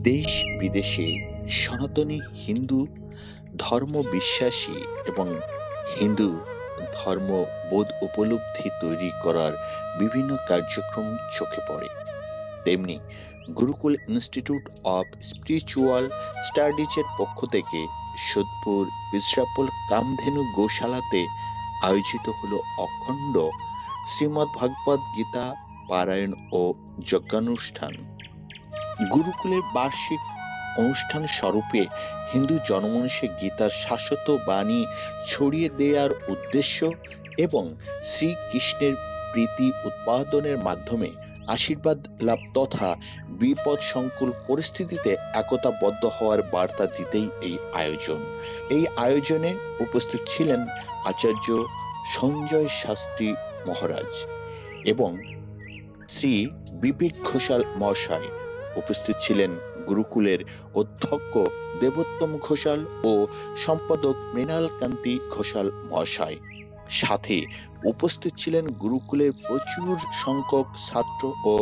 দেশ বিদেশে সনাতনী হিন্দু ধর্ম বিশ্বাসী এবং হিন্দু ধর্ম বোধ উপলব্ধি তৈরি করার বিভিন্ন কার্যক্রম চোখে পড়ে। তেমনি গুরুকুল ইনস্টিটিউট অব স্পিরিচুয়াল স্টাডিজের পক্ষ থেকে সোদপুর বিশরাপুল কামধেনু গোশালাতে আয়োজিত হলো অখণ্ড শ্রীমদ্ ভাগবত গীতা পারায়ণ ও যজ্ঞানুষ্ঠান। গুরুকুলের বার্ষিক অনুষ্ঠান স্বরূপে হিন্দু জনমানসে গীতার শাশ্বত বাণী ছড়িয়ে দেওয়ার উদ্দেশ্য এবং শ্রীকৃষ্ণের প্রীতি উৎপাদনের মাধ্যমে আশীর্বাদ লাভ তথা বিপদ সংকুল পরিস্থিতিতে একতাবদ্ধ হওয়ার বার্তা দিতেই এই আয়োজনে উপস্থিত ছিলেন আচার্য সঞ্জয় শাস্ত্রী মহারাজ এবং শ্রী বিবেক ঘোষাল মহাশয়। উপস্থিত ছিলেন গুরুকুলের অধ্যক্ষ দেবোত্তম ঘোষাল ও সম্পাদক মৃণাল কান্তি ঘোষাল মহাশয়। সাথে উপস্থিত ছিলেন গুরুকুলের প্রচুর সংখ্যক ছাত্র ও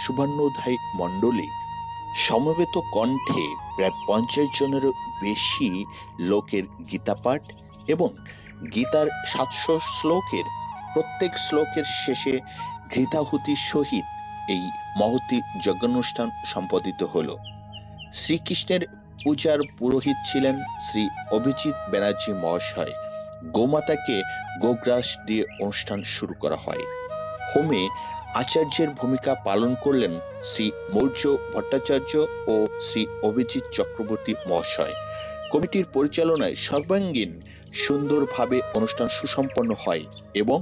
শুভান্নধায়ী মণ্ডলী। সমবেত কণ্ঠে প্রায় 50 জনেরও বেশি লোকের গীতাপাঠ এবং গীতার 700 শ্লোকের প্রত্যেক শ্লোকের শেষে ঘৃতাহুতির সহিত এই মহতী যজ্ঞানুষ্ঠান সম্পাদিত হল। শ্রীকৃষ্ণের পূজার পুরোহিত ছিলেন শ্রী অভিজিৎ ব্যানার্জি মহাশয়। গোমাতাকে গোগ্রাস দিয়ে অনুষ্ঠান শুরু করা হয়। হোমে আচার্যের ভূমিকা পালন করলেন শ্রী মৌর্য ভট্টাচার্য ও শ্রী অভিজিৎ চক্রবর্তী মহাশয়। কমিটির পরিচালনায় সর্বাঙ্গীন সুন্দরভাবে অনুষ্ঠান সুসম্পন্ন হয় এবং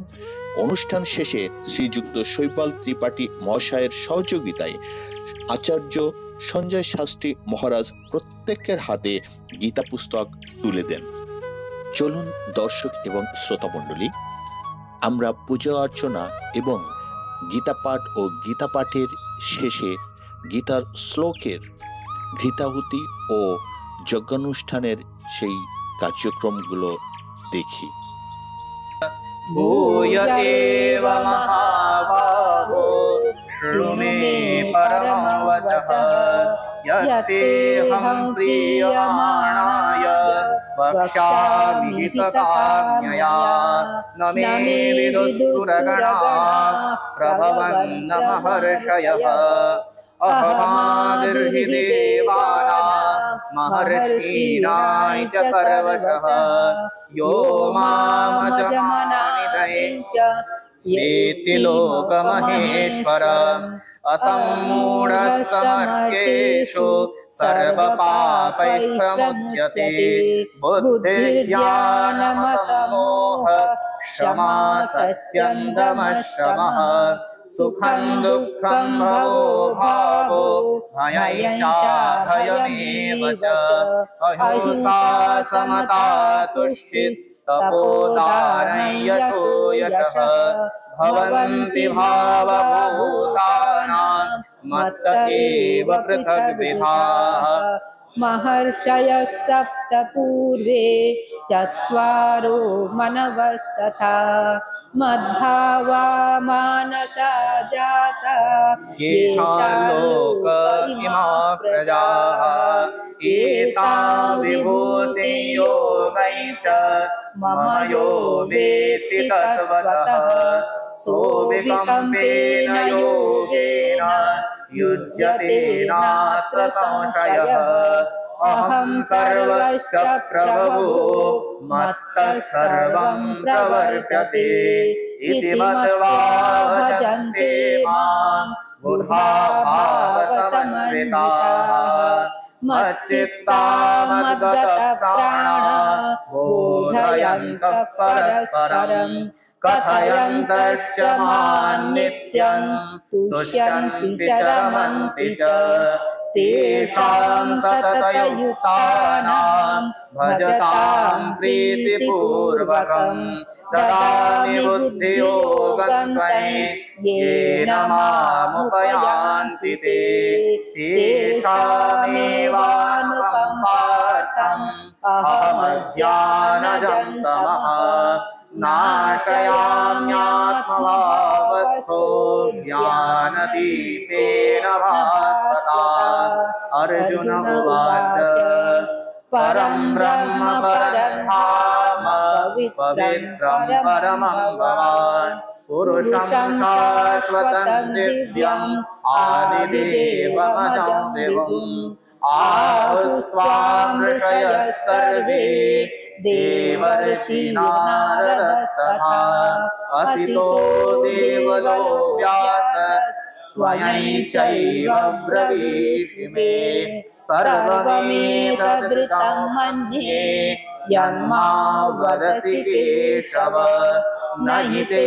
অনুষ্ঠান শেষে শ্রীযুক্ত শৈপাল ত্রিপাঠী মহাশয়ের সহযোগিতায় আচার্য সঞ্জয় শাস্ত্রী মহারাজ প্রত্যেকের হাতে গীতা পুস্তক তুলে দেন। চলুন দর্শক এবং শ্রোতা মণ্ডলী, আমরা পূজা অর্চনা এবং গীতা পাঠ ও গীতা পাঠের শেষে গীতার শ্লোকের ঘৃতাহুতি ও যজ্ঞানুষ্ঠানের সেই কার্যক্রমগুলো দেখি। ভূয় এব মহাবাহো শৃণু মে পরমং বচঃ যত্তেহং প্রিয়মাণায় বক্ষ্যামি হিতকাম্যয়া ন মে বিদুঃসুরগণাঃ প্রভবন্ত মহর্ষয়ঃ অহমাদির্হি দেবানাং মহর্ষীণাং চ সর্বশঃ यो मामजमानिदयं च वेत्ति लोकमहेश्वरम् असम्मूढसमर्त्येषु सर्वपापैः प्रमुच्यते बुद्धिर्ज्ञानमसम्मोह क्षमा सत्यं दमः शमः सुखं दुःखं भवो भावो भयं चाभयमेव च अहिंसा समता तुष्टिस्तपोदानं यशो यशः भवन्ति भावभूतानां मत्त एव पृथग्विधाः महर्षयः सप्त पूर्वे चत्वारो मनवस्तथा मद्भावा मानसा जाता येषां लोक इमा प्रजाः एतां विभूतिं योगैः च मम यो वेत्ति तत्त्वतः सोऽविकम्पेन योगेन युज्यते नात्र संशयः अहं सर्वस्य प्रभवो मत्तः सर्वं प्रवर्तते इति मत्वा भजन्ते मां बुधा भावसमन्विताः मच्चित्ता मद्गतप्राणा बोधयन्तः परस्परं कथयन्तश्च मां नित्यं तुष्यन्ति च रमन्ति च तेषां सततयुक्तानां भजतां प्रीतिपूर्वकं ददामि बुद्धियोगं त्वयि येन मामुपयान्ति ते तेषामेवानुकम्पार्थम् अहमज्ञानजं तमः नाशयाम्यात्मभावस्थो ज्ञानदीपेन भास्वता अर्जुन उवाच परं ब्रह्म परं धाम पवित्रं परमं भवान् पुरुषं शाश्वतं दिव्यम् आदिदेवमजं विभुम् आहुस्त्वां ऋषयः सर्वे देवर्षिनारदस्तथा असितो देवलो व्यासः स्वयं चैव ब्रवीषि मे सर्वमेतदृतं मन्ये यन्मां वदसि केशव न हि ते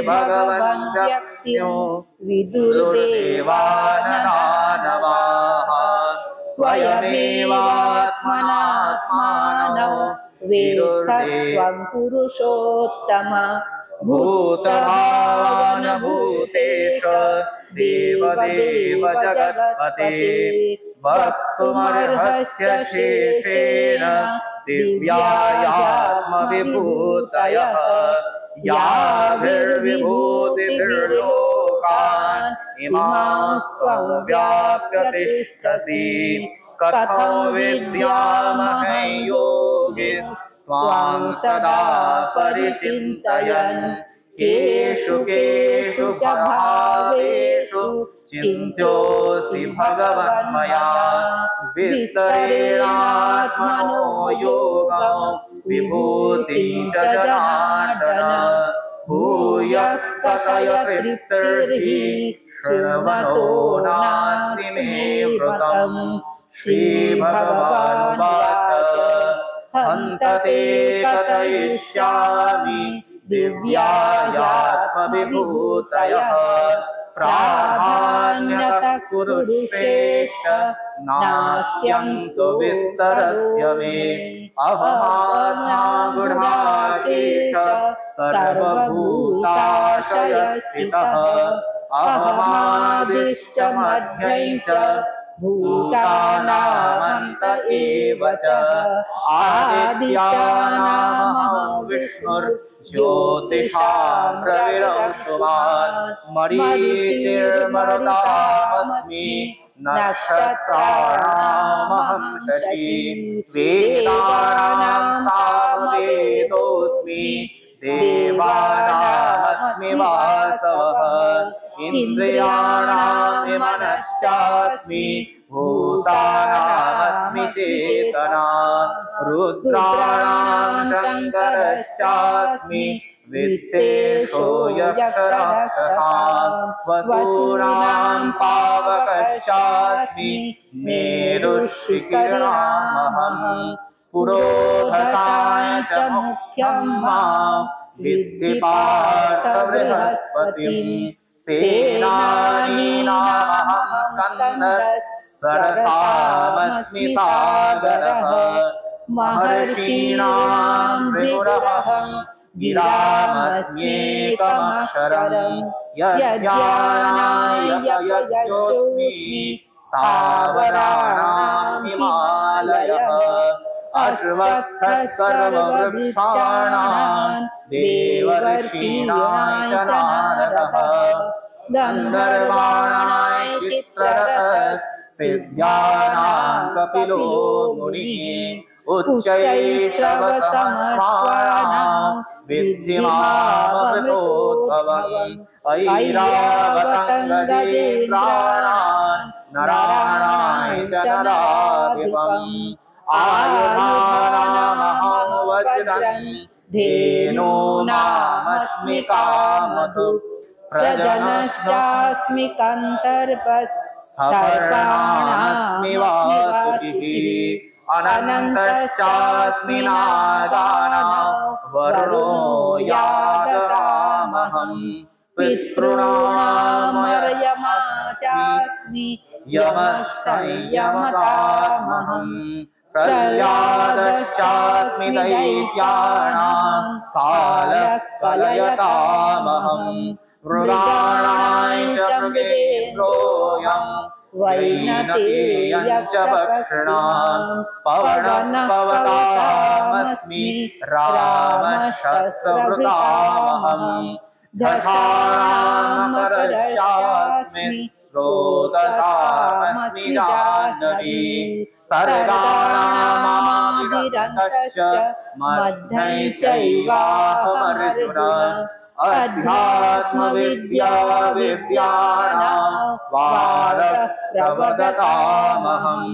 भगवन् व्यक्त्यो विदुर्देवानदानवाः स्वयमेवात्मनात्मानो वेत्थत्वं पुरुषोत्तम भूतभावन भूतेश देवदेव जगत्पते वक्तुमर्हस्य शेषेण दिव्यायात्मविभूतयः याभिर्विभूतिभिर्लोकान् इमास्त्वं व्याप्य तिष्ठसि कथं विद्यामहं योगिस्त्वां सदा परिचिन्तयन् केषु केषु च भावेषु चिन्त्योऽसि भगवन्मया विस्तरेणात्मनो योगं विभूतिं च जनार्दन भूयः कथय तृप्तिर्हि शृण्वतो नास्ति मे मृतम् श्रीभगवानुवाच हन्त ते कथयिष्यामि दिव्यायात्मविभूतयः प्राधान्यतः कुरु श्रेष्ठ नास्त्यन्तो विस्तरस्य मे अहमात्मा गुडाकेश सर्वभूताशयस्थितः अहमादिश्च मध्यं च भूतानामन्त एव च आदित्यानामहं विष्णुर्ज्योतिषां रविरंशुमान् मरीचिर्मरुतामस्मि नक्षत्राणामहं शशि वेदानां सामवेदोऽस्मि देवानामस्मि वासवः इन्द्रियाणां मनश्चास्मि भूतानामस्मि चेतना रुद्राणां शङ्करश्चास्मि वित्तेषो यक्षराक्षसां वसूनां पावकश्चास्मि मेरुशिखिर्णामहम् पुरोधसाय च मुख्यं मां विद्धि पार्थ बृहस्पतिं सेनानीनामहं स्कन्दः सरसामस्मि सागरः महर्षीणां भृगुरहं गिरामस्म्येकमक्षरं यज्ञानाय यज्ञोऽस्मि स्थावराणां हिमालयः अश्वत्थः सर्ववृक्षाणां देवर्षीणां च नारदः गन्धर्वाणां चित्ररथः सिद्ध्यानां कपिलो मुनिः उच्चैश्रवसमश्वानां विद्धि माममृतोद्भवम् ऐरावतं गजेन्द्राणां नराणां च नराधिपम् आयुधानामहं वज्रं धेनूनामस्मि कामधुक् प्रजनश्चास्मि कन्तर्पस्तर्पाणामस्मि वासुकिः अनन्तश्चास्मि नागानां वरुणो यादसामहं पितॄणामर्यमा चास्मि यमः संयमतामहम् प्रह्लादश्चास्मि दैत्यानां कालः कलयतामहम् मृगाणां च मृगेन्द्रोऽयं वैनतेयं च भक्षिणां पवनः पवतामस्मि रामः शस्त्रभृतामहम् जठानां मकरश्चास्मि स्रोतसामस्मि तस्मै जाह्नवी सर्गाणामादिरन्तश्च मध्यै चैवाहमर्जुन अध्यात्मविद्या विद्यानां वादः प्रवदतामहम्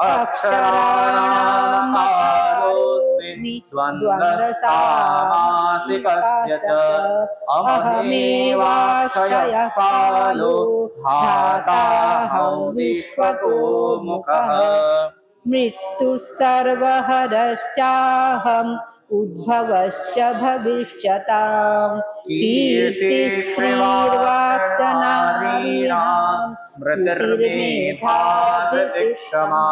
अक्षराणामारोऽस्मि द्वन्द्वसामासिकस्य च अहमेवाक्षयः कालो धाताहं विश्वतोमुखः मृत्युः सर्वहरश्चाहम् उद्भवश्च भविष्यताम् कीर्तिः श्रीर्वाक्चनारीणां स्मृतिर्मेधा धृतिक्षमा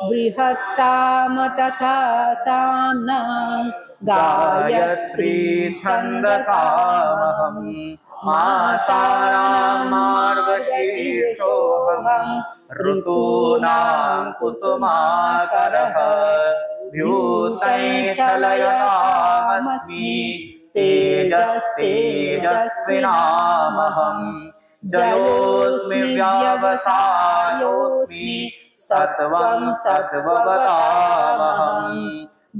बृहत्साम तथा साम्नां गायत्री छन्दसामहम् मासानां मार्गशीर्षोऽहम् ऋतूनां कुसुमाकरः द्यूतैश्चलयतामस्मि तेजस्तेजस्विनामहम् जयोऽस्मि व्यवसायोऽस्मि सत्वं सत्ववतामहम्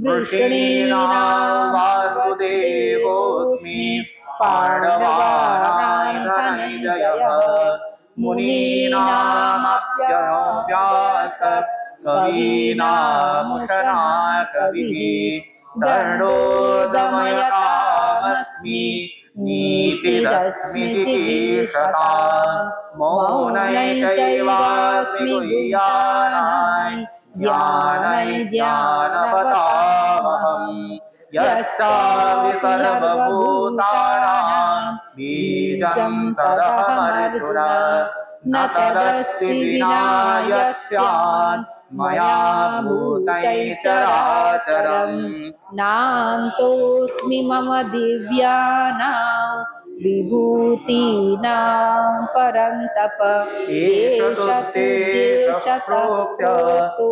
वृषीणां वासुदेवोऽस्मि पाण्डवानां धनञ्जयः मुनीनामप्यव्यासः कवीनामुशना कविः दण्डो दमयतामस्मि नीतिरस्मि चिकीर्षताम् मौनैश्चैवास्मि गुह्यानां ज्ञानपतामहम् यच्चापि सर्वभूतानां बीजं तदहमर्जुन न तदस्ति विना यत् स्यात् मया भूतैः चराचरम् नान्तोऽस्मि मम दिव्यानां विभूतीनां परन्तप एष तुद्देश प्रोक्त्य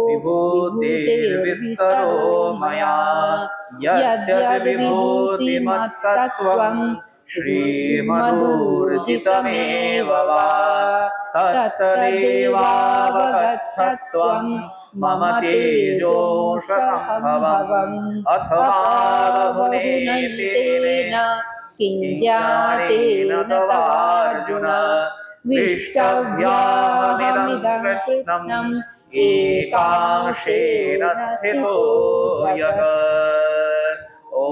विभूतिर्विस्तरो मया यद्यद्विभूतिमत्सत्त्वं श्रीमदूर्जितमेव वा तत्तदेवावगच्छत्वं मम तेजोंशसम्भवम् अथवा बहुनेतेन किं ज्ञातेन तवार्जुन विष्टव्यामिदं कृत्स्नम् एकांशेन स्थितो यः ॐ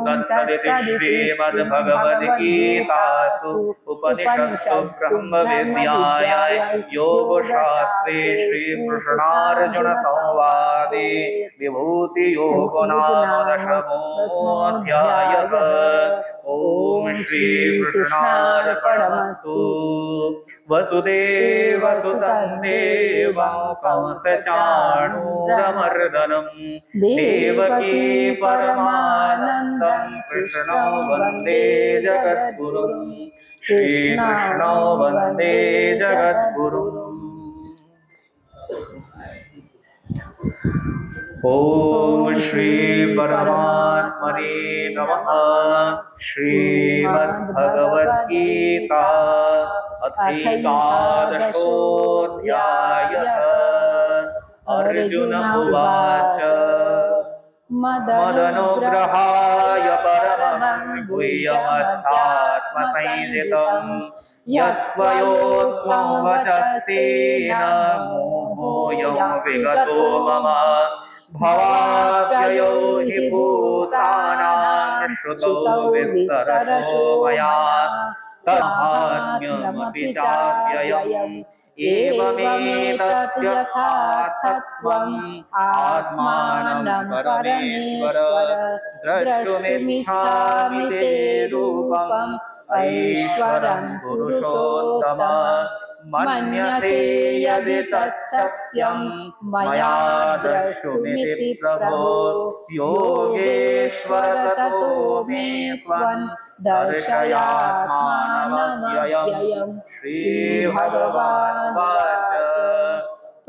तत्सदिति श्रीमद्भगवद्गीतासु उपनिषत्सु ब्रह्मविद्यायां योगशास्त्रे श्रीकृष्णार्जुनसंवादे विभूतियोगो नाम दशमोऽध्यायः ॐ श्रीकृष्णार्पणमस्तु वसुदेवसुतं देवं कंसचाणूरमर्दनं देवकी परमानन्दं कृष्णो वन्दे जगद्गुरुं श्रीकृष्णो वन्दे जगद्गुरुम् ॐ श्री परमात्मने नमः। श्रीमद्भगवद्गीता अथैकादशोऽध्यायः। अर्जुन उवाच मदनुग्रहाय परमं गुह्यमध्यात्मसंहितं यत्त्वयोक्तं वचस्तेन मोहोऽयं विगतो मम भवाप्ययो हि भूतानां श्रुतौ विस्तरशो मया तद्धान्यमपि चाप्ययम् एवमेतत् यथार्थत्वम् आत्मानं परमेश्वर द्रष्टुमिच्छामि ते रूपम् ऐश्वरं पुरुषोत्तम मन्यसे यदि तच्छक्यं मया द्रष्टुमिति प्रभो योगेश्वर ततो मे त्वं दर्शयात्मानमव्ययम्। श्रीभगवानुवाच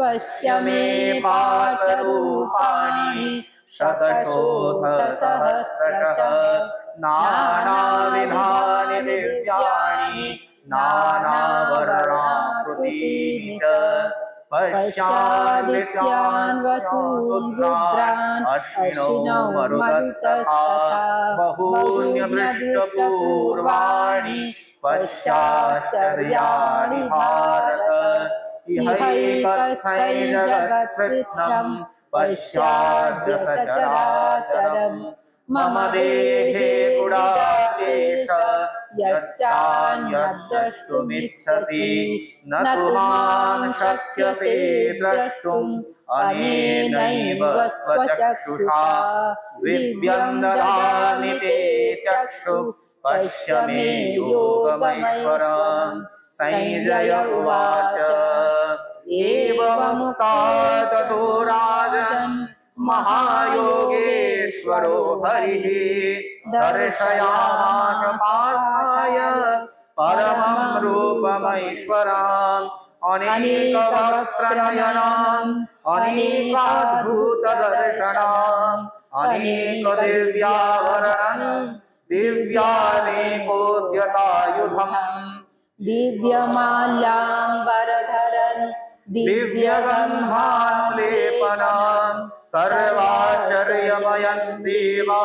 पश्य मे पार्थरूपाणि शतशोथसहस्रशः नानाविधानि दिव्यानि नानावर्णाकृतीनि च पश्यादित्यान् वसून् रुद्रान् अश्विनौ मरुतस्तथा बहून्यदृष्टपूर्वाणि पश्याश्चर्याणि भारत इहैकस्थै जगत्कृत्स्नं पश्याद्य सचराचरम् मम देहे गुडाकेश यच्चान्यद्द्रष्टुमिच्छसि न तु मां शक्यसे द्रष्टुम् अनेनैव स्वचक्षुषा दिव्यं ददामि ते चक्षुः पश्य मे योगमैश्वरम् संजय उवाच एवमुक्ता ततो राजन् महायोगेश्वरो हरिः दर्शयामास पार्थाय परमं रूपमैश्वरम् अनेकवक्त्रनयनम् अनेकाद्भुतदर्शनम् अनेकदिव्याभरणम् दिव्यानेकोद्यतायुधम् दिव्यमाल्याम्बरधरन् दिव्यगन्धानुलेपनम् सर्वाश्चर्यमयं देवा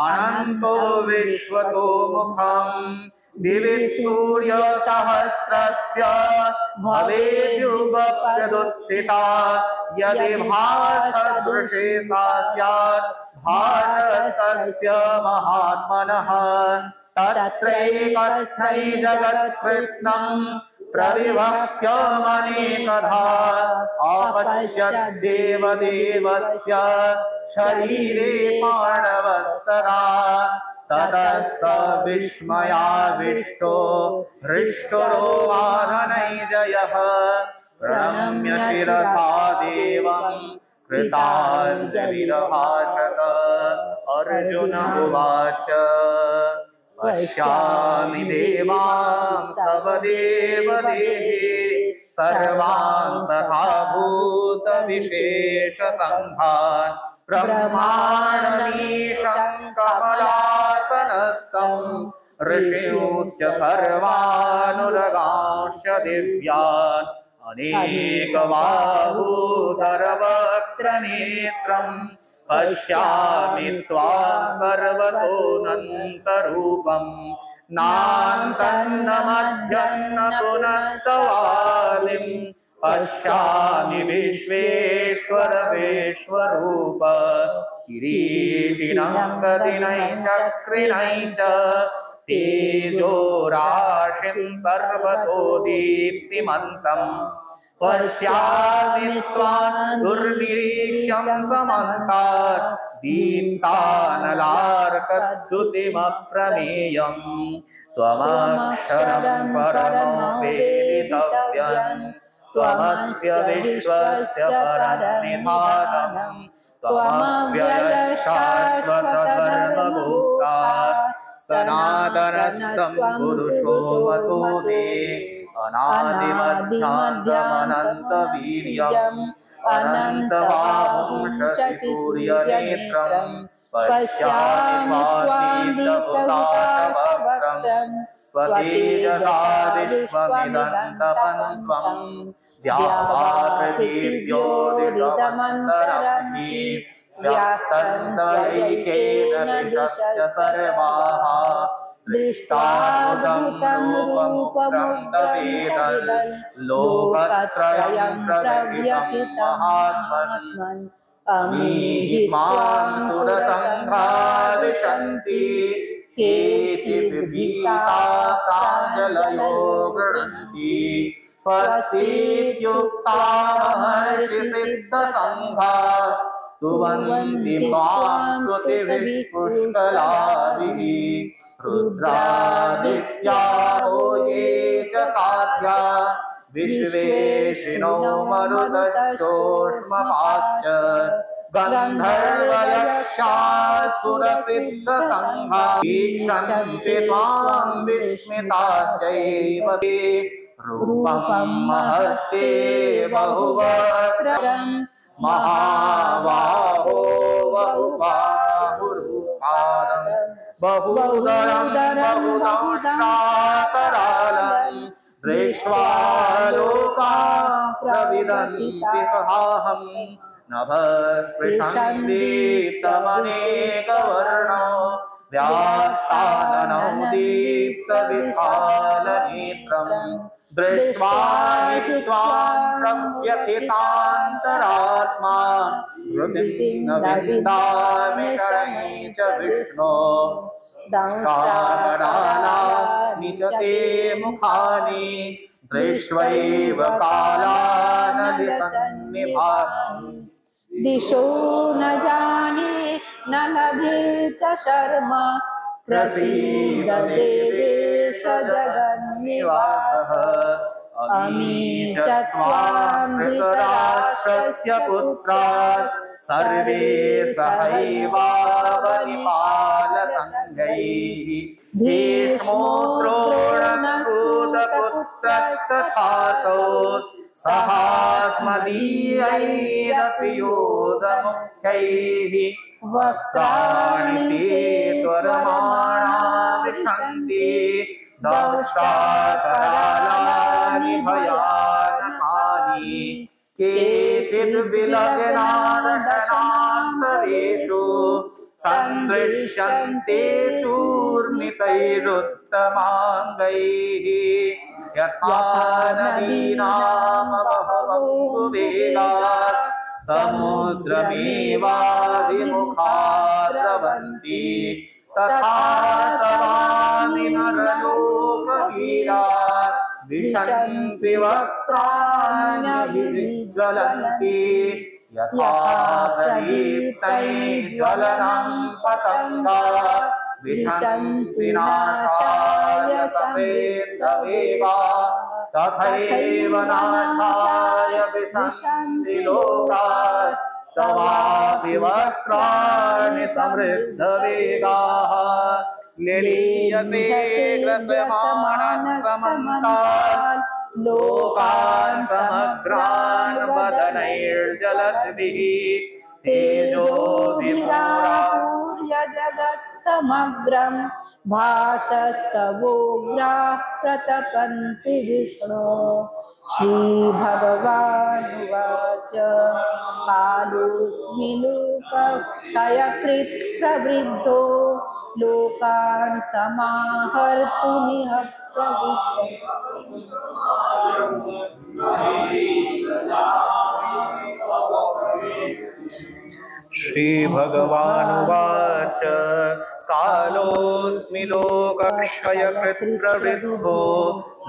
अनन्तो विश्वतो मुखम् दिवि सूर्यसहस्रस्य भवेद्युगप्रदुत्थिता यदि भासदृशे सा स्यात् भासस्तस्य महात्मनः तत्रैकस्थै जगत्कृत्स्नं प्रविभक्त्यमनेकधा आपश्यद्देवदेवस्य शरीरे पाण्डवस्तदा ततः स विस्मयाविष्टो हृष्टरोमाधनैर्जयः प्रणम्य शिरसा देवं कृताञ्जलिर्भाषत अर्जुन उवाच पश्यामि देवांस्तव देवदेहे सर्वान् तथा भूतविशेषसङ्घान् ब्रह्माणमीशं कमलासनस्थं ऋषींश्च सर्वानुरगांश्च दिव्यान् अनेकबाहूधरवक्त्रनेत्रं पश्यामि त्वां सर्वतोऽनन्तरूपं नान्तन्न मध्यन्न पुनस्तवादिं पश्यामि विश्वेश्वर विश्वरूप किरीटिनं गदिनैश्चक्रिणै च तेजो राशिं सर्वतो दीप्तिमन्तं पश्यामि त्वां दुर्निरीक्ष्यं समन्तात् दीप्तानलार्कद्युतिमप्रमेयं त्वमक्षरं परमो वेदितव्यं त्वमस्य विश्वस्य परन्निधानं त्वमव्ययः शाश्वतधर्मभोक्ता सनातनस्तं पुरुषो मतो मे अनादिमध्यान्तमनन्तवीर्यम् अनन्तबाहुं शशिसूर्यनेत्रं पश्यामि त्वां दीप्तहुताशवक्त्रं स्वतेजसा विश्वमिदन्तपं त्वं द्यावापृथिव्योदितमन्तरं व्याप्तन्तैकेन दिशश्च सर्वाः दृष्टाद्भुतं रूपमुग्रं तवेदं लोकत्रयं प्रव्यथितं महात्मन् अमीहि त्वां सुरसङ्घा विशन्ति केचिद् भीता प्राञ्जलयो गृह्णन्ति स्वस्तीत्युक्ता महर्षिसिद्धसङ्घाः स्तुवन्ति त्वां स्तुतिभिः पुष्कलाभिः रुद्रादित्याो ये च साध्या विश्वेशिनो मरुतश्चोष्मपाश्च गन्धर्वयक्षासुरसिद्धसङ्घा वीक्षन्ते त्वां विस्मिताश्चैव ते रूपं महत्ते बहुवक्त्रं महाबाहो बहुबाहुरुपादं बहुदरं बहुदंष्ट्राकरालं दृष्ट्वा लोका प्रविदन्ति सहाहं नभस्पृशं दीप्तमनेकवर्णो व्यात्ताननौ दीप्तविशालनेत्रम् दृष्ट्वा हि त्वां प्रव्यथितान्तरात्मा हृदिं न विन्दामि शनैः च विष्णो दंष्ट्राकरालानि च ते मुखानि दृष्ट्वैव कालानलिसन्निभानि दिशो न जाने न लभे च शर्म प्रसीद देवेश जगन्निवासः अमी च त्वां धृतराष्ट्रस्य पुत्राः सर्वे सहैवावनिपालसङ्गैः भीष्मो द्रोणसूतपुत्रस्तथासौ सहास्मदीयैरपि योधमुख्यैः वक्त्राणि ते त्वरमाणा विशन्ति दंष्ट्राकरालानि भयानकानि केचिद् विलग्नादशनान्तरेषु सन्दृश्यन्ते चूर्णितैरुत्तमाङ्गैः यथा नदीनां बहवङ्गुवेगाः समुद्रमेवाभिमुखा द्रवन्ति तथा तवामि नरलोकवीरा विशन्ति वक्त्राण्यभिज्वलन्ति यथा प्रदीप्तैज्ज्वलनं पतङ्गा विशन्ति नाशाय सप्रेतवेगा तथैव नाशाय विशन्ति लोकास्तवापि वक्त्राणि समृद्धवेगाः लेलीयसे ग्रसमाणः समन्तात् लोकान् समग्रान् वदनैर्जलद्भिः तेजोभिपूर्य जगत् समग्रं भासस्तवोग्राः प्रतपन्ति विष्णो श्रीभगवानुवाच कालोऽस्मि लोकक्षयकृत् प्रवृद्धो लोकान् समाहर्तुमिह श्रीभगवानुवाच कालोऽस्मि लोकक्षयकृत् प्रवृद्धो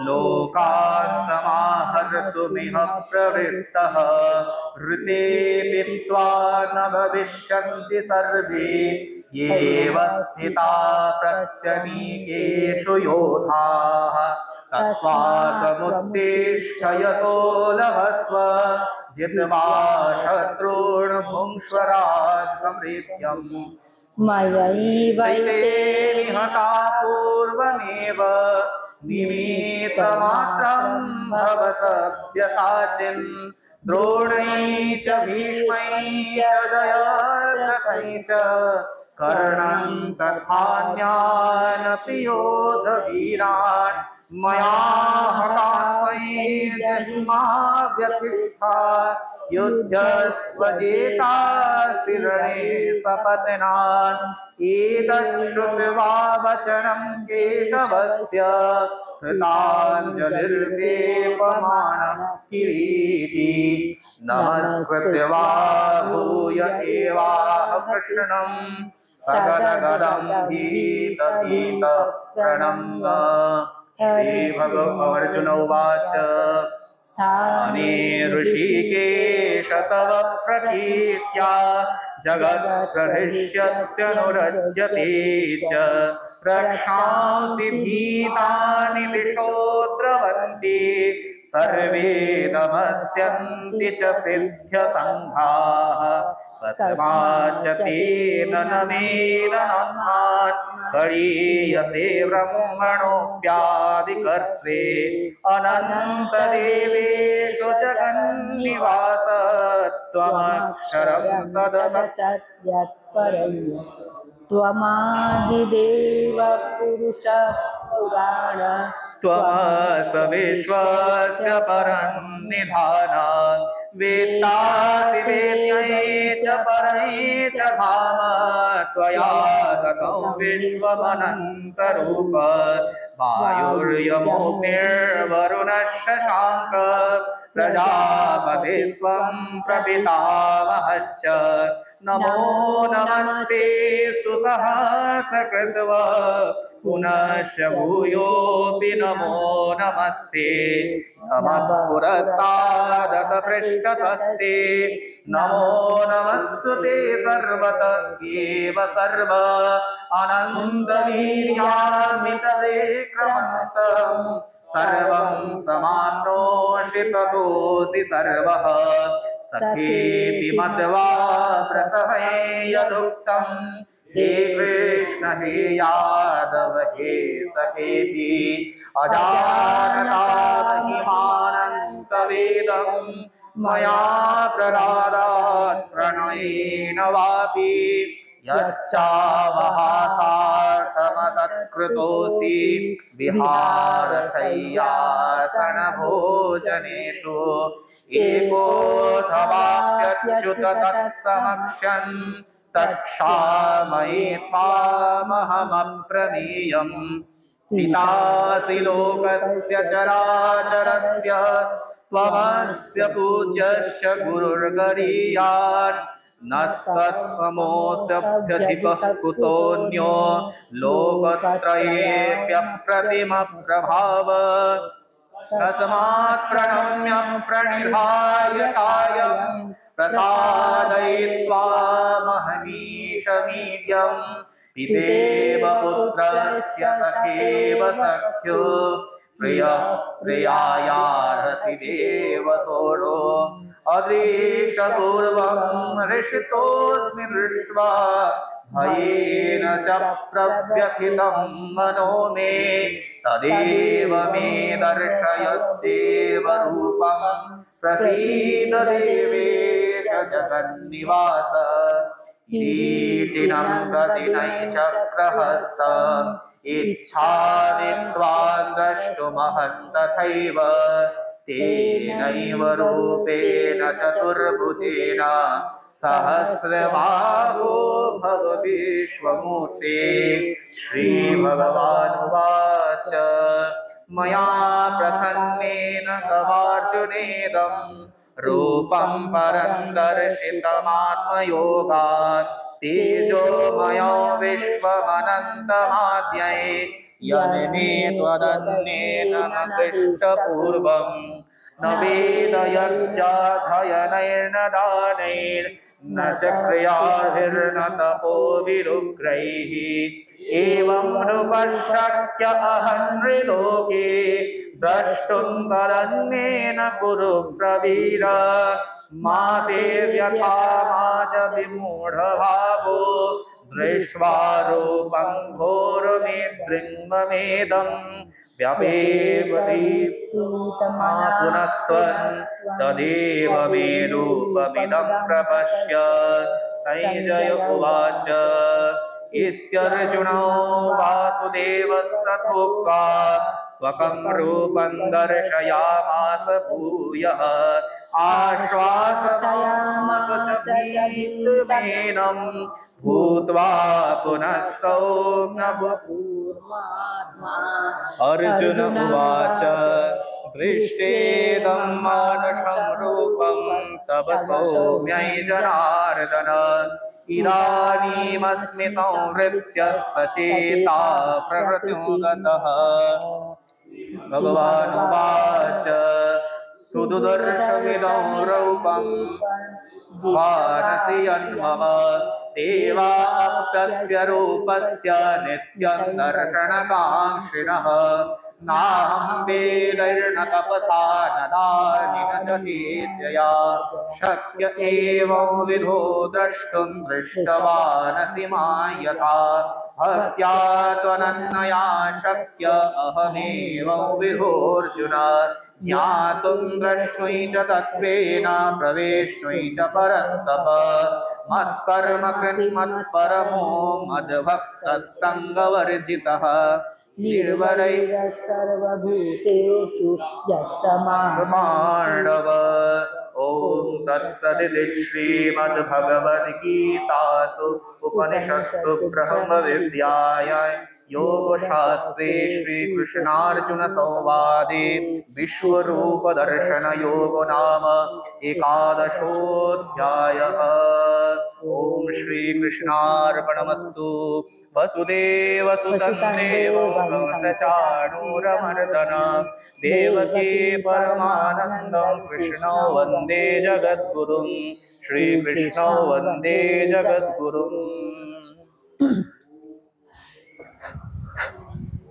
लोकान् समाहर्तुमिह प्रवृत्तः ऋते पीत्वा न भविष्यन्ति सर्वे येव स्थिता प्रत्यनीकेषु योधाः तस्मात्त्वमुत्तिष्ठ यशो लभस्व जित्वा शत्रून् भुङ्क्ष्व राजसमृद्ध्यम् मयैवैते निहता पूर्वमेव निमित्तमात्रं भव सव्यसाचिन् द्रोणैः च भीष्मैः च जयद्रथैः च कर्णं तथान्यानपि योधवीरान् मया हतास्मै जहिमा व्यथिष्ठा युध्यस्व जेतासि रणे सपत्नान् एतत् श्रुत्वा वचनं केशवस्य कृताञ्जलिर्वेपमानः किरीटी नमस्कृत्वा भूय एवाह कृष्णं सगदगदं भीत प्रणम्य श्रीभगवार्जुन उवाच स्थाने ऋषिकेश तव प्रकीर्त्या जगत्प्रहृष्यत्यनुरज्यते च रक्षांसि भीतानि दिशो द्रवन्ति सर्वे नमस्यन्ति च सिद्ध्यसङ्घाः कस्माच्च तेन नमेन नम्नान् गरीयसे ब्रह्मणोऽप्यादिकर्त्रे अनन्तदेवेषु जगन्निवास त्वमक्षरं सदसत् सद्यत्परम् त्वमादिदेवः पुरुषः पुराण त्वमस विश्वस्य परन्निधानात् वेत्तासि वेद्यै च परै च धाम त्वया ततं विश्वमनन्तरूप वायुर्यमोऽग्निर्वरुणः शशाङ्क प्रजापतिस्त्वं प्रपितामहश्च नमो नमस्ते सुसहस्रकृत्व पुनश्च भूयोऽपि नमो नमस्ते नमः पुरस्तादत पृष्ठतस्ते नमो नमस्तुते सर्वत एव सर्व अनन्तवीर्यामितविक्रमस्तम् सर्वं समाप्नोषि ततोऽसि सर्वः सखेऽपि मत्वा प्रसभे यदुक्तम् हे कृष्ण हे यादव हे सखेऽपि अजानता महिमानन्तवेदम् मया प्रदादात् प्रणयेन वापि यच्चावहासार्थमसत्कृतोऽसि विहारशय्यासनभोजनेषु एकोऽथवाप्यच्युत तत्समक्षम् तत्क्षामये त्वामहमप्रमेयम् पितासि लोकस्य चराचरस्य त्वमस्य पूज्यश्च गुरुर्गरीयान् न तत्त्वमोऽस्त्यभ्यधिकः कुतोऽन्यो लोकत्रयेऽप्यप्रतिमप्रभाव तस्मात् प्रणम्य प्रणिधाय कायं प्रसादयित्वा महमीशमीड्यम् पितेव पुत्रस्य सखेव सख्यो प्रियः प्रियायार्हसि देव सोढो अदृशपूर्वं हृषितोऽस्मि दृष्ट्वा भयेन च प्रव्यथितं मनो मे तदेव मे दर्शयद्देवरूपं प्रसीद देवेश जगन्निवास किरीटिनं गतिनैचक्रहस्तम् इच्छामि त्वां द्रष्टुमहं तथैव तेनैव रूपेण चतुर्भुजेन सहस्रबाहो भव विश्वमूर्ते श्रीभगवानुवाच मया प्रसन्नेन तवार्जुनेदं रूपं परं दर्शितमात्मयोगात् तेजोमयो विश्वमनन्तमाद्यै यन्मे त्वदन्येन न दृष्टपूर्वम् न वेदयज्ञाध्ययनैर्न दानैर्न च क्रियाभिर्न तपोभिरुग्रैः एवं नृपश्शक्य अहं नृलोके द्रष्टुं तदन्येन कुरु प्रवीर मा ते व्यथा मा च विमूढभावो दृष्ट्वा रूपं घोरमेद्रिङ्ममेदं व्यपेपदीप्तमा पुनस्त्वं तदेव मे रूपमिदं प्रपश्य संजय उवाच इत्यर्जुनो वासुदेवस्तथोक्त्वा स्वकं रूपं दर्शयामास भूयः आश्वासयामास च भीतमेनं भूत्वा पुनः सौम्य पूर्वात्मा अर्जुन उवाच दृष्टेदं मानुषं रूपं तव सौम्यै जनार्दन इदानीमस्मि संवृत्य सचेता प्रकृतिं गतः भगवानुवाच सुदुर्दर्शमिदं रूपं वानसि यन्मम देवाप्यस्य रूपस्य नित्यं दर्शनकाङ्क्षिणः नाहं वेदैर्न तपसा न दानेन च चेच्यया शक्य एवं विधो द्रष्टुं दृष्टवानसि मां यथा भक्त्या त्वनन्यया शक्य अहमेवं विधोऽर्जुन ज्ञातुं द्रष्टुं च तत्त्वेन प्रवेष्टुं च परन्तप मत्कर्म कृन्मत्परमो मद्भक्तः सङ्गवर्जितः निर्वरै सर्वभूतेषु यस्तमान् पाण्डव ॐ तत्सदिति श्रीमद्भगवद्गीतासु उपनिषत्सु ब्रह्मविद्यायां योगशास्त्रे श्रीकृष्णार्जुनसंवादे विश्वरूपदर्शनयोगो नाम एकादशोऽध्यायः। ॐ श्रीकृष्णार्पणमस्तु। वसुदेवसुतं देवं कंसचाणूरमर्दन देवकी परमानन्दं कृष्णो वन्दे जगद्गुरुं श्रीकृष्णो वन्दे जगद्गुरुम्।